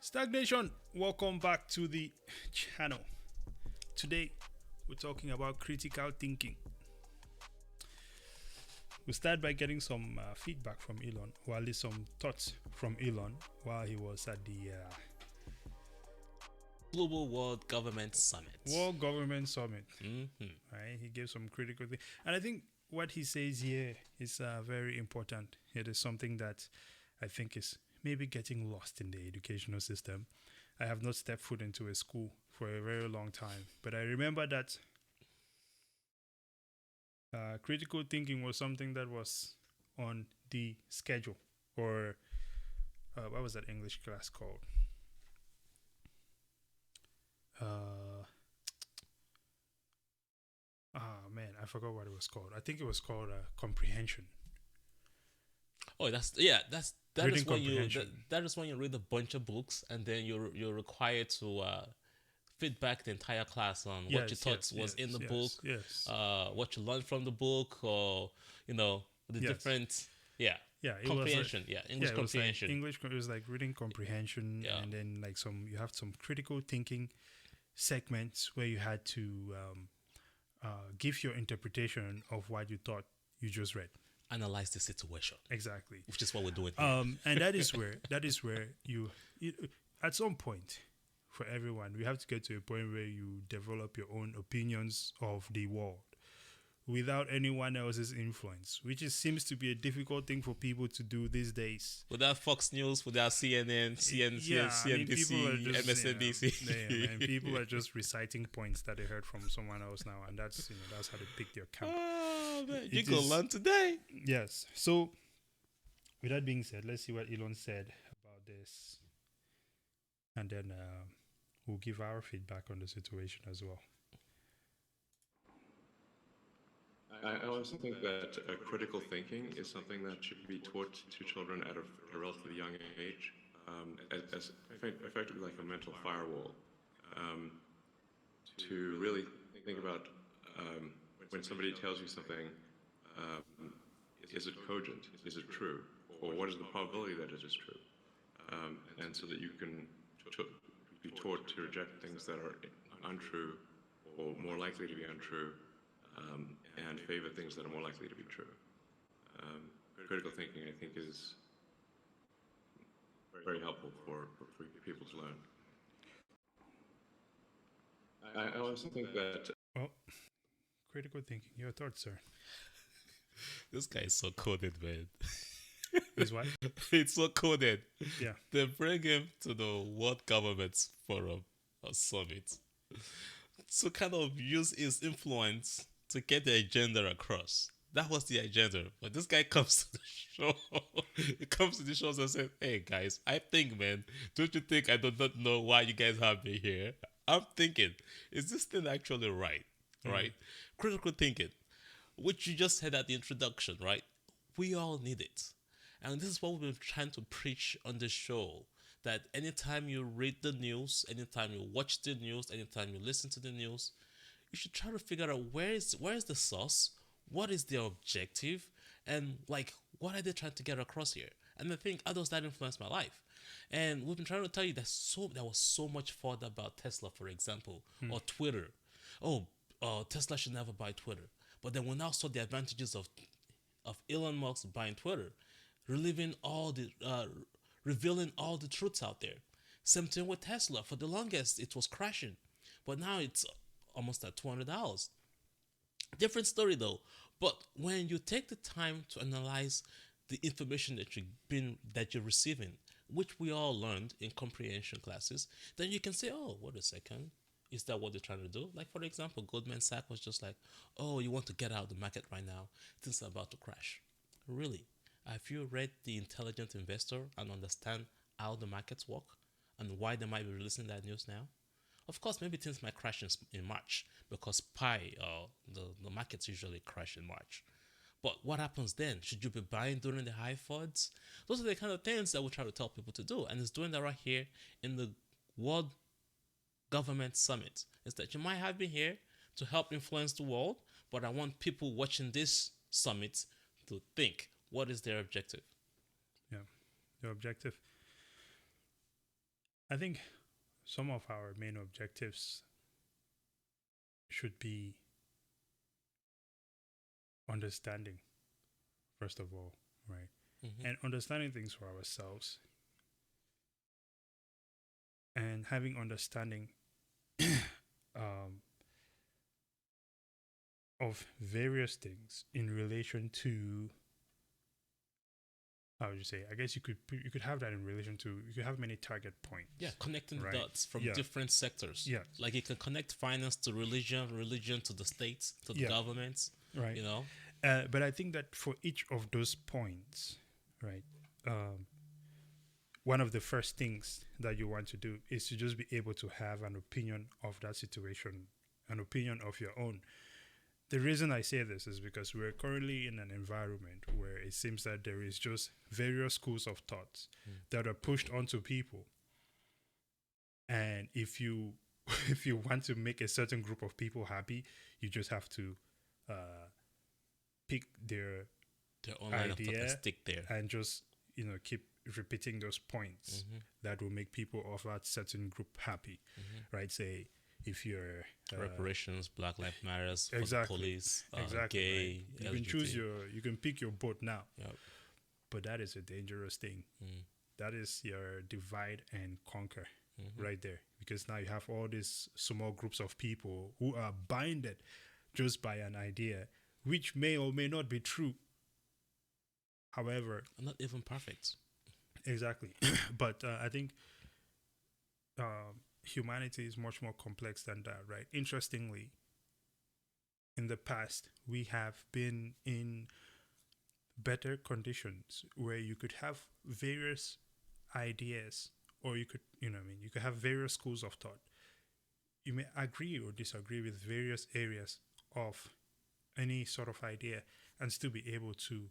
Stagnation, welcome back to the channel. Today, we're talking about critical thinking. We'll start by getting some feedback from Elon, or at least some thoughts from Elon while he was at the Global World Government Summit. World Government Summit. Mm-hmm. Right? He gave some critical thing. And I think what he says here is very important. It is something that I think is maybe getting lost in the educational system. I have not stepped foot into a school for a very long time, but I remember that critical thinking was something that was on the schedule, or what was that English class called? Man, I forgot what it was called. I think it was called comprehension. Oh, that Reading is when comprehension. that is when you read a bunch of books and then you're required to feedback the entire class on what you Yes, thought yes, was yes, in the book, yes, yes. what you learned from the book, or the Yes. different yeah Yeah, it was like comprehension, English it was like comprehension. English. It was like reading comprehension, Yeah, and then like you have some critical thinking segments where you had to give your interpretation of what you thought you just read. analyze the situation, Exactly. which is what we're doing here. And that is where you at some point for everyone we have to get to a point where you develop your own opinions of the world without anyone else's influence, which seems to be a difficult thing for people to do these days. Without Fox News, without CNN, Yeah, I mean, people are CNBC, just, MSNBC. yeah, man, people are just reciting points that they heard from someone else now, and that's how they pick their camp. Oh man, you It gonna is learn today. yes. So, with that being said, let's see what Elon said about this, and then we'll give our feedback on the situation as well. I also think that critical thinking is something that should be taught to children at a relatively young age, as effectively like a mental firewall, um, to really think about when somebody tells you something, is it cogent? Is it true? Or what is the probability that it is true? And so that you can be taught to reject things that are untrue or more likely to be untrue, and favor things that are more likely to be true. Critical thinking, I think, is very helpful for people to learn. I also think that Well, critical thinking. Your thoughts, sir? This guy is so coded, man. Is what? It's so coded. Yeah. They bring him to the World Government Forum or Summit to kind of use his influence to get the agenda across. That was the agenda. But this guy comes to the show. He comes to the show and says, "Hey guys, I think, man, don't you think I do not know why you guys have me here? I'm thinking, is this thing actually right? Right? Critical thinking, which you just had at the introduction, right? We all need it. And this is what we've been trying to preach on the show. That anytime you read the news, anytime you watch the news, anytime you listen to the news, you should try to figure out where is the source, what is their objective, and like what are they trying to get across here. And I think how does that influence my life? And we've been trying to tell you that there was so much further about Tesla, for example, or Twitter. Oh, Tesla should never buy Twitter. But then we now saw the advantages of Elon Musk buying Twitter, relieving all the revealing all the truths out there. Same thing with Tesla. For the longest, it was crashing, but now it's almost at $200. Different story though. But when you take the time to analyze the information that you're receiving, which we all learned in comprehension classes, then you can say, "Oh, wait a second. Is that what they're trying to do?" Like for example, Goldman Sachs was just like, "Oh, you want to get out of the market right now? Things are about to crash." Really? Have you read The Intelligent Investor and understand how the markets work and why they might be releasing that news now? Of course, maybe things might crash in March because Pi, the markets usually crash in March. But what happens then? Should you be buying during the high FUDs? Those are the kind of things that we try to tell people to do. And it's doing that right here in the World Government Summit. Is that you might have been here to help influence the world, but I want people watching this summit to think, what is their objective? Yeah. Your objective. I think some of our main objectives should be understanding, first of all, right? Mm-hmm. And understanding things for ourselves and having understanding um, of various things in relation to, how would you say? I guess you could have that in relation to, you could have many target points. Yeah, connecting right? the dots from Yeah. different sectors. Yeah. Like you can connect finance to religion, religion to the states, to the Yeah. governments. Right. You know. But I think that for each of those points, right, one of the first things that you want to do is to just be able to have an opinion of that situation, an opinion of your own. The reason I say this is because we're currently in an environment where it seems that there is just various schools of thoughts that are pushed onto people. And if you if you want to make a certain group of people happy, you just have to pick their Their line of thought and idea stick there. and just keep repeating those points that will make people of that certain group happy, right? Say if you're Reparations, Black Lives Matters, for exactly, the police, exactly, gay, right? You LGBT. can choose you can pick your boat now, Yep. but that is a dangerous thing. That is your divide and conquer right there, because now you have all these small groups of people who are binded just by an idea, which may or may not be true. However, Not even perfect. exactly. But I think humanity is much more complex than that, right? Interestingly, in the past, we have been in better conditions where you could have various ideas, or you could, you could have various schools of thought. You may agree or disagree with various areas of any sort of idea and still be able to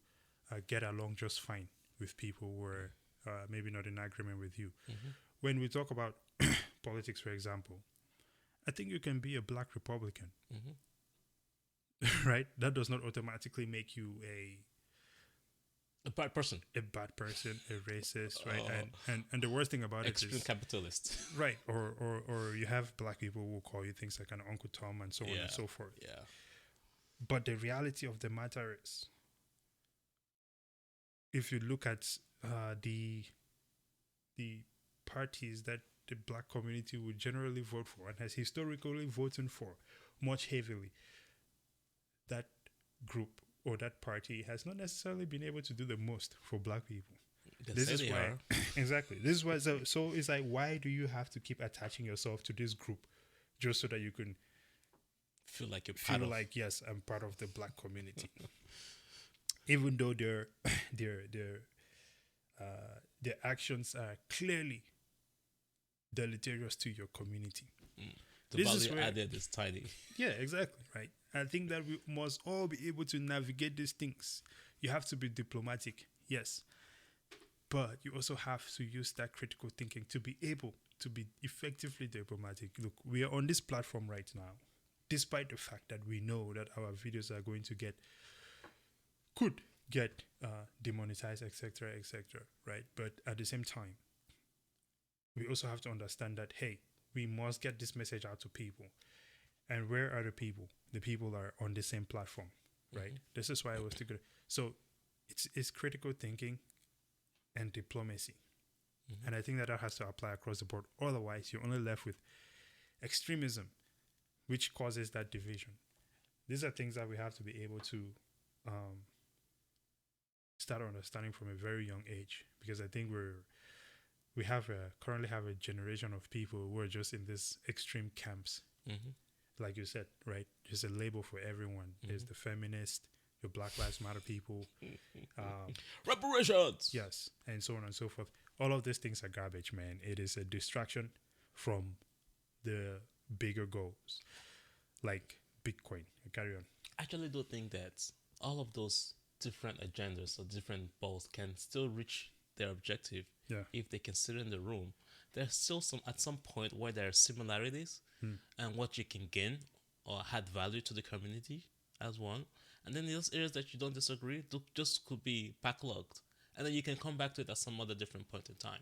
get along just fine with people who are maybe not in agreement with you. When we talk about politics, for example, I think you can be a black Republican, right? That does not automatically make you A bad person. a bad person, a racist, right? And the worst thing about Extreme it is capitalist. right, or you have black people who call you things like an Uncle Tom and so on and so forth. Yeah. But the reality of the matter is, if you look at the parties that the black community would generally vote for and has historically voted for much heavily, that group or that party has not necessarily been able to do the most for black people. This is why exactly. This is why. So it's like, why do you have to keep attaching yourself to this group just so that you can feel like you're feel part of. like, yes, I'm part of the black community, even though their actions are clearly deleterious to your community. The This is value where- added is tiny. Yeah, exactly, right. I think that we must all be able to navigate these things. You have to be diplomatic, yes, but you also have to use that critical thinking to be able to be effectively diplomatic. Look, we are on this platform right now, despite the fact that we know that our videos are going to could get demonetized, etc., etc., right? But at the same time, we also have to understand that, hey, we must get this message out to people. And where are the people? The people are on the same platform, right? This is why I was thinking. So it's critical thinking and diplomacy. And I think that has to apply across the board. Otherwise, you're only left with extremism, which causes that division. These are things that we have to be able to start understanding from a very young age, because I think we currently have a generation of people who are just in these extreme camps. Like you said, right? There's a label for everyone. There's the feminist, your Black Lives Matter people, Reparations. yes, and so on and so forth. All of these things are garbage, man. It is a distraction from the bigger goals, like Bitcoin. Carry on. I actually do think that all of those different agendas or different balls can still reach their objective if they can sit in the room. There's still at some point where there are similarities and what you can gain or add value to the community as one. And then those areas that you don't disagree just could be backlogged. And then you can come back to it at some other different point in time.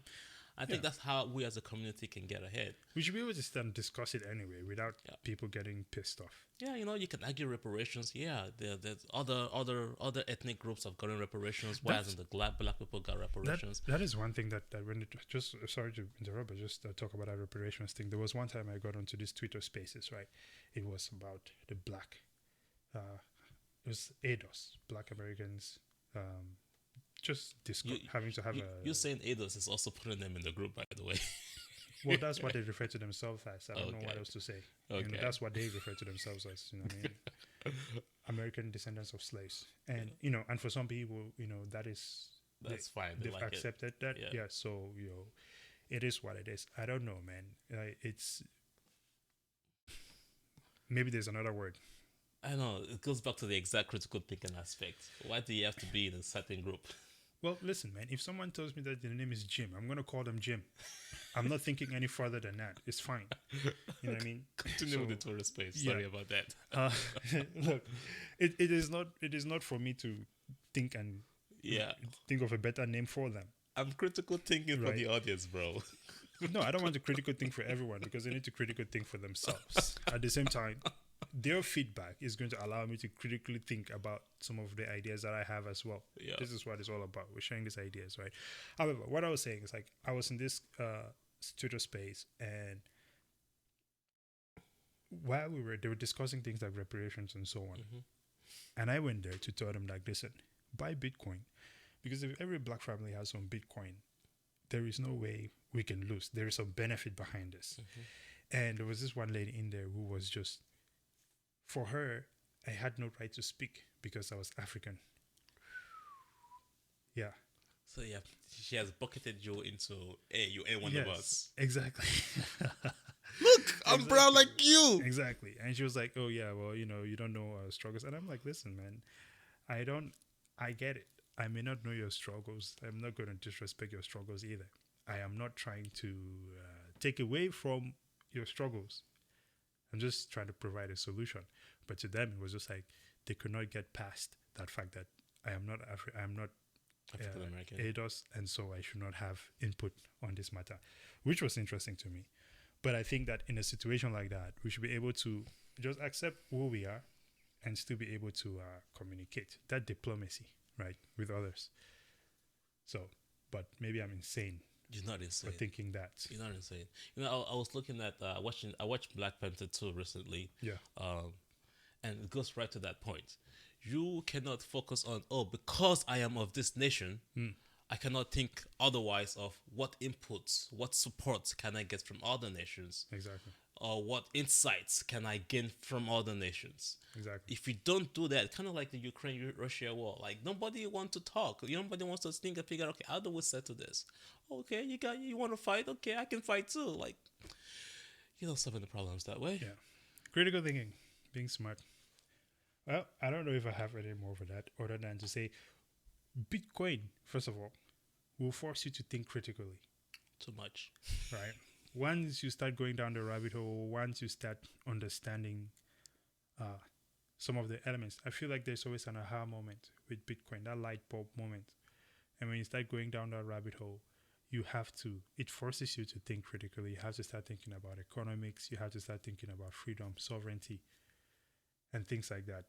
I think that's how we as a community can get ahead. We should be able to stand and discuss it anyway without people getting pissed off. Yeah, you can argue reparations. Yeah, there's other ethnic groups have gotten reparations, whereas the black people got reparations. That is one thing that when it just sorry to interrupt, but just talk about that reparations thing. There was one time I got onto this Twitter Spaces, right? It was about the black, it was ADOS, Black Americans, just having to have you saying ADOS is also putting them in the group, by the way. Well, that's what they refer to themselves as. I don't know what else to say. Okay. That's what they refer to themselves as. You know what I mean? American descendants of slaves, and and for some people, that's fine. They've like accepted that. Yeah. So it is what it is. I don't know, man. It's maybe there's another word. I know it goes back to the exact critical thinking aspect. Why do you have to be in a certain group? Well, listen, man. If someone tells me that their name is Jim, I'm gonna call them Jim. I'm not thinking any further than that. It's fine. You know what I mean? Continue with the Twitter space. Sorry about that. Look, it is not for me to think and think of a better name for them. I'm critical thinking for the audience, bro. No, I don't want to critical think for everyone because they need to critical think for themselves. At the same time, their feedback is going to allow me to critically think about some of the ideas that I have as well. Yeah. This is what it's all about. We're sharing these ideas, right? However, what I was saying is like I was in this Twitter space, and while they were discussing things like reparations and so on, and I went there to tell them like, listen, buy Bitcoin, because if every black family has some Bitcoin, there is no way we can lose. There is some benefit behind this. And there was this one lady in there who was just, for her, I had no right to speak because I was African. Yeah. So yeah, she has bucketed you into, hey, you ain't one of us. Exactly. Look, I'm brown like you. Exactly. And she was like, oh yeah, well, you don't know our struggles. And I'm like, listen, man, I get it. I may not know your struggles. I'm not going to disrespect your struggles either. I am not trying to take away from your struggles. I'm just trying to provide a solution. But to them, it was just like they could not get past that fact that I am not African American. ADOS, and so I should not have input on this matter, which was interesting to me. But I think that in a situation like that, we should be able to just accept who we are and still be able to communicate that diplomacy, right, with others. So, but maybe I'm insane. You're not insane. For thinking that. You're not insane. I was looking at I watched Black Panther 2 recently. Yeah. And it goes right to that point. You cannot focus on, because I am of this nation, I cannot think otherwise of what inputs, what support can I get from other nations. Exactly. Or what insights can I gain from other nations. Exactly. If you don't do that, kind of like the Ukraine-Russia war, like nobody wants to talk. Nobody wants to think and figure out, okay, how do we settle this? Okay, you want to fight? Okay, I can fight too. Like, solving the problems that way. Yeah. Critical thinking, being smart. Well, I don't know if I have any more for that other than to say Bitcoin, first of all, will force you to think critically. Too much. Right? Once you start going down the rabbit hole, once you start understanding some of the elements, I feel like there's always an aha moment with Bitcoin, that light bulb moment. And when you start going down that rabbit hole, it forces you to think critically. You have to start thinking about economics. You have to start thinking about freedom, sovereignty, and things like that.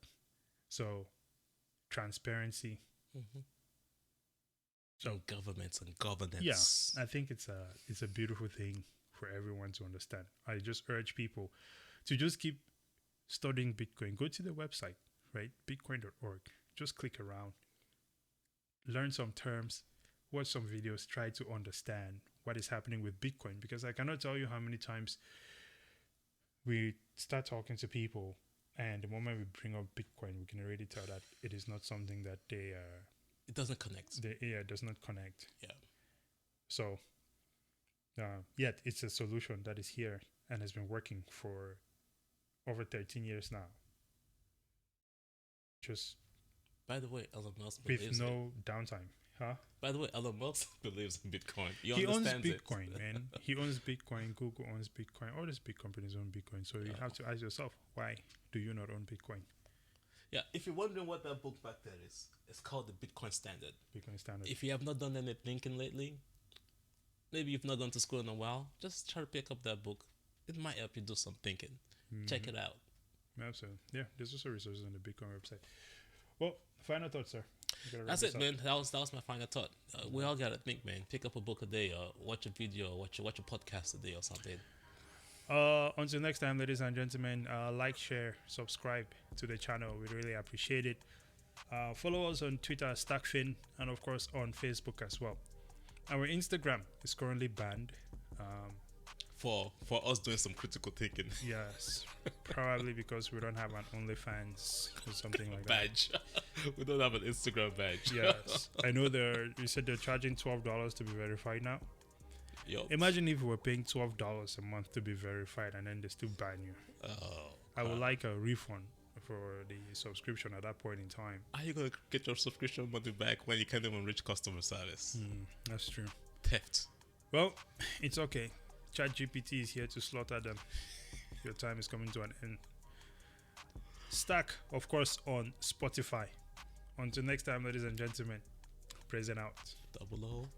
So, transparency. So governments and governance. Yeah, I think it's a beautiful thing for everyone to understand. I just urge people to just keep studying Bitcoin. Go to the website, right? Bitcoin.org. Just click around. Learn some terms. Watch some videos. Try to understand what is happening with Bitcoin. Because I cannot tell you how many times we start talking to people, and the moment we bring up Bitcoin, we can already tell that it is not something that they are. It doesn't connect. It does not connect. Yeah. So, yet it's a solution that is here and has been working for over 13 years now. Just. By the way, Elon Musk believes with no downtime. Huh? By the way, Elon Musk believes in Bitcoin. He owns Bitcoin, man. He owns Bitcoin. Google owns Bitcoin. All these big companies own Bitcoin. So you have to ask yourself, why do you not own Bitcoin? Yeah, if you're wondering what that book back there is, it's called the Bitcoin Standard. Bitcoin Standard. If you have not done any thinking lately, maybe you've not gone to school in a while, just try to pick up that book. It might help you do some thinking. Check it out. Absolutely. Yeah, there's also resources on the Bitcoin website. Well, final thoughts, sir. We gotta wrap That's this it, up. man. That was my final thought. We all gotta think, man. Pick up a book a day, or watch a video, or watch a podcast a day, or something. Until next time, ladies and gentlemen, like, share, subscribe to the channel. We really appreciate it. Follow us on Twitter, STAKKFin, and of course on Facebook as well. Our Instagram is currently banned. For us doing some critical thinking. Yes, probably because we don't have an OnlyFans or something like that. Badge. We don't have an Instagram badge. Yes, I know you said they're charging $12 to be verified now. Yup. Imagine if we were paying $12 a month to be verified and then they still ban you. Oh, I would like a refund for the subscription at that point in time. how you gonna get your subscription money back when you can't even reach customer service? That's true. Theft. Well, it's okay. ChatGPT is here to slaughter them. Your time is coming to an end. STAKK, of course, on Spotify. Until next time, ladies and gentlemen, present out. Double O.